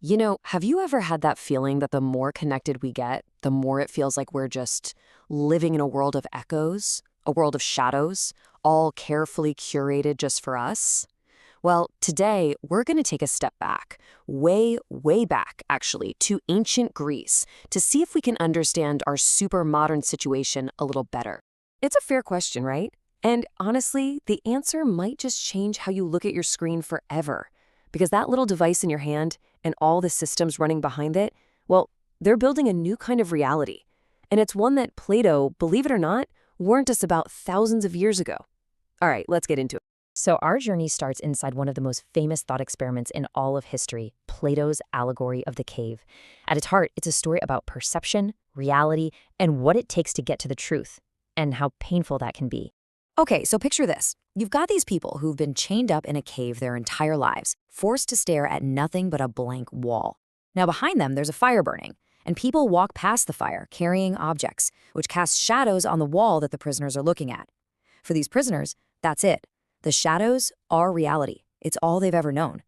Have you ever had that feeling that the more connected we get, the more it feels like we're just living in a world of echoes, a world of shadows, all carefully curated just for us? Well, today we're going to take a step back, way, way back, actually, to ancient Greece to see if we can understand our super modern situation a little better. It's a fair question, right? And honestly, the answer might just change how you look at your screen forever. Because that little device in your hand and all the systems running behind it, well, they're building a new kind of reality. And it's one that Plato, believe it or not, warned us about thousands of years ago. All right, let's get into it. So our journey starts inside one of the most famous thought experiments in all of history, Plato's allegory of the cave. At its heart, it's a story about perception, reality, and what it takes to get to the truth, and how painful that can be. Okay, so picture this. You've got these people who've been chained up in a cave their entire lives, forced to stare at nothing but a blank wall. Now behind them, there's a fire burning, and people walk past the fire carrying objects, which cast shadows on the wall that the prisoners are looking at. For these prisoners, that's it. The shadows are reality. It's all they've ever known.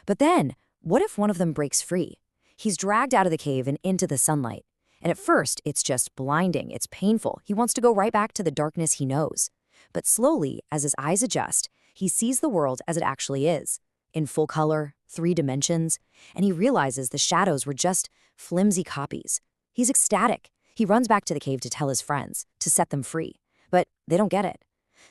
But then, what if one of them breaks free? He's dragged out of the cave and into the sunlight. And at first, it's just blinding. It's painful. He wants to go right back to the darkness he knows. But slowly, as his eyes adjust, he sees the world as it actually is, in full color, 3 dimensions, and he realizes the shadows were just flimsy copies. He's ecstatic. He runs back to the cave to tell his friends, to set them free. But they don't get it.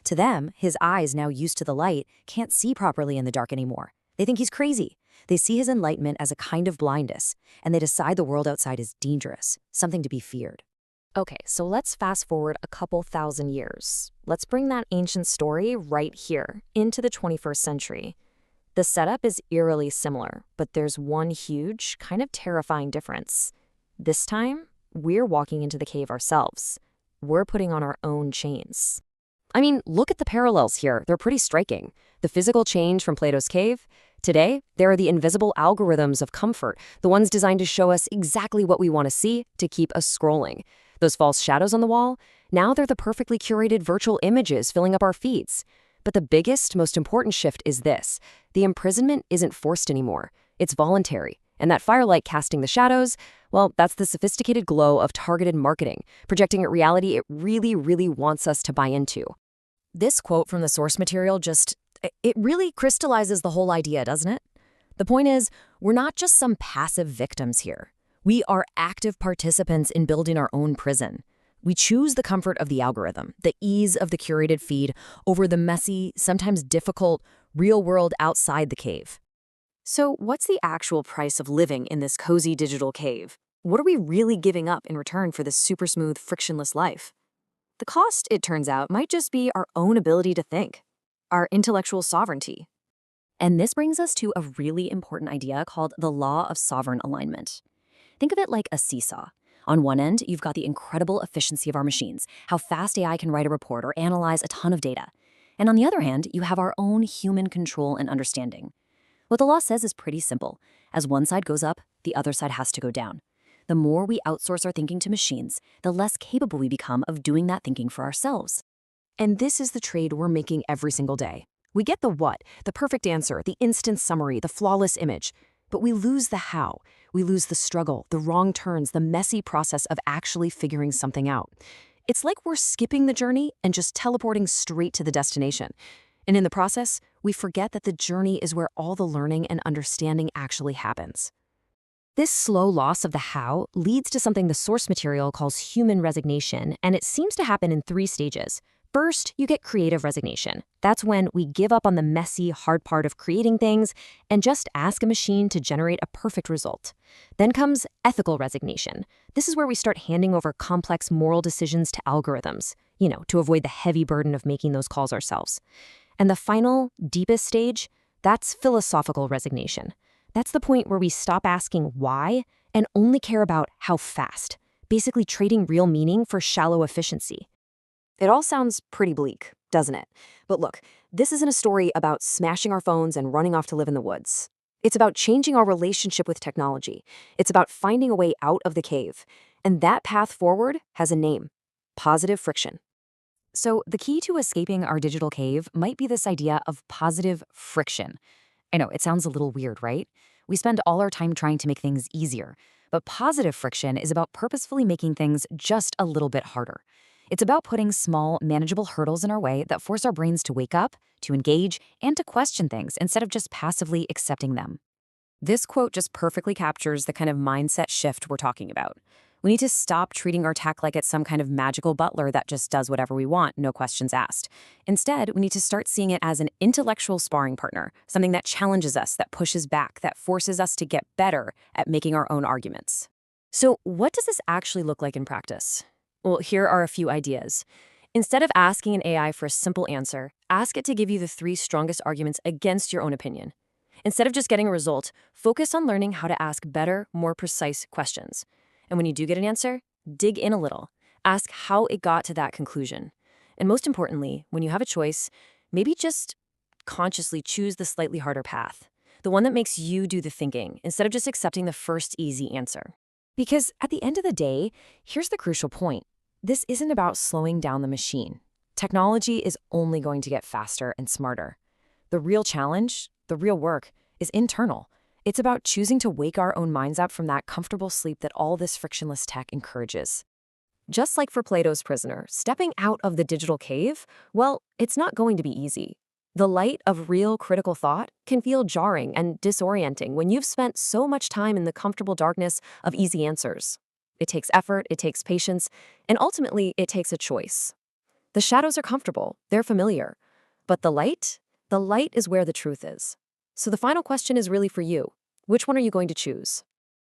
To them, his eyes, now used to the light, can't see properly in the dark anymore. They think he's crazy. They see his enlightenment as a kind of blindness, and they decide the world outside is dangerous, something to be feared. Okay, so let's fast forward a couple thousand years. Let's bring that ancient story right here, into the 21st century. The setup is eerily similar, but there's one huge, kind of terrifying difference. This time, we're walking into the cave ourselves. We're putting on our own chains. I mean, look at the parallels here. They're pretty striking. The physical change from Plato's cave. Today, there are the invisible algorithms of comfort, the ones designed to show us exactly what we want to see to keep us scrolling. Those false shadows on the wall, now they're the perfectly curated virtual images filling up our feeds. But the biggest, most important shift is this. The imprisonment isn't forced anymore. It's voluntary. And that firelight casting the shadows, well, that's the sophisticated glow of targeted marketing, projecting a reality it really, really wants us to buy into. This quote from the source material it really crystallizes the whole idea, doesn't it? The point is, we're not just some passive victims here. We are active participants in building our own prison. We choose the comfort of the algorithm, the ease of the curated feed, over the messy, sometimes difficult, real world outside the cave. So what's the actual price of living in this cozy digital cave? What are we really giving up in return for this super smooth, frictionless life? The cost, it turns out, might just be our own ability to think, our intellectual sovereignty. And this brings us to a really important idea called the law of sovereign alignment. Think of it like a seesaw. On one end, you've got the incredible efficiency of our machines, how fast AI can write a report or analyze a ton of data. And on the other hand, you have our own human control and understanding. What the law says is pretty simple. As one side goes up, the other side has to go down. The more we outsource our thinking to machines, the less capable we become of doing that thinking for ourselves. And this is the trade we're making every single day. We get the what, the perfect answer, the instant summary, the flawless image. But we lose the how. We lose the struggle, the wrong turns, the messy process of actually figuring something out. It's like we're skipping the journey and just teleporting straight to the destination. And in the process, we forget that the journey is where all the learning and understanding actually happens. This slow loss of the how leads to something the source material calls human resignation, and it seems to happen in 3 stages. First, you get creative resignation. That's when we give up on the messy, hard part of creating things and just ask a machine to generate a perfect result. Then comes ethical resignation. This is where we start handing over complex moral decisions to algorithms, to avoid the heavy burden of making those calls ourselves. And the final, deepest stage, that's philosophical resignation. That's the point where we stop asking why and only care about how fast, basically trading real meaning for shallow efficiency. It all sounds pretty bleak, doesn't it? But look, this isn't a story about smashing our phones and running off to live in the woods. It's about changing our relationship with technology. It's about finding a way out of the cave. And that path forward has a name: positive friction. So the key to escaping our digital cave might be this idea of positive friction. I know, it sounds a little weird, right? We spend all our time trying to make things easier. But positive friction is about purposefully making things just a little bit harder. It's about putting small, manageable hurdles in our way that force our brains to wake up, to engage, and to question things instead of just passively accepting them. This quote just perfectly captures the kind of mindset shift we're talking about. We need to stop treating our tech like it's some kind of magical butler that just does whatever we want, no questions asked. Instead, we need to start seeing it as an intellectual sparring partner, something that challenges us, that pushes back, that forces us to get better at making our own arguments. So, what does this actually look like in practice? Well, here are a few ideas. Instead of asking an AI for a simple answer, ask it to give you the 3 strongest arguments against your own opinion. Instead of just getting a result, focus on learning how to ask better, more precise questions. And when you do get an answer, dig in a little. Ask how it got to that conclusion. And most importantly, when you have a choice, maybe just consciously choose the slightly harder path, the one that makes you do the thinking, instead of just accepting the first easy answer. Because at the end of the day, here's the crucial point. This isn't about slowing down the machine. Technology is only going to get faster and smarter. The real challenge, the real work, is internal. It's about choosing to wake our own minds up from that comfortable sleep that all this frictionless tech encourages. Just like for Plato's prisoner, stepping out of the digital cave, well, it's not going to be easy. The light of real critical thought can feel jarring and disorienting when you've spent so much time in the comfortable darkness of easy answers. It takes effort, it takes patience, and ultimately it takes a choice. The shadows are comfortable, they're familiar, but the light is where the truth is. So the final question is really for you. Which one are you going to choose?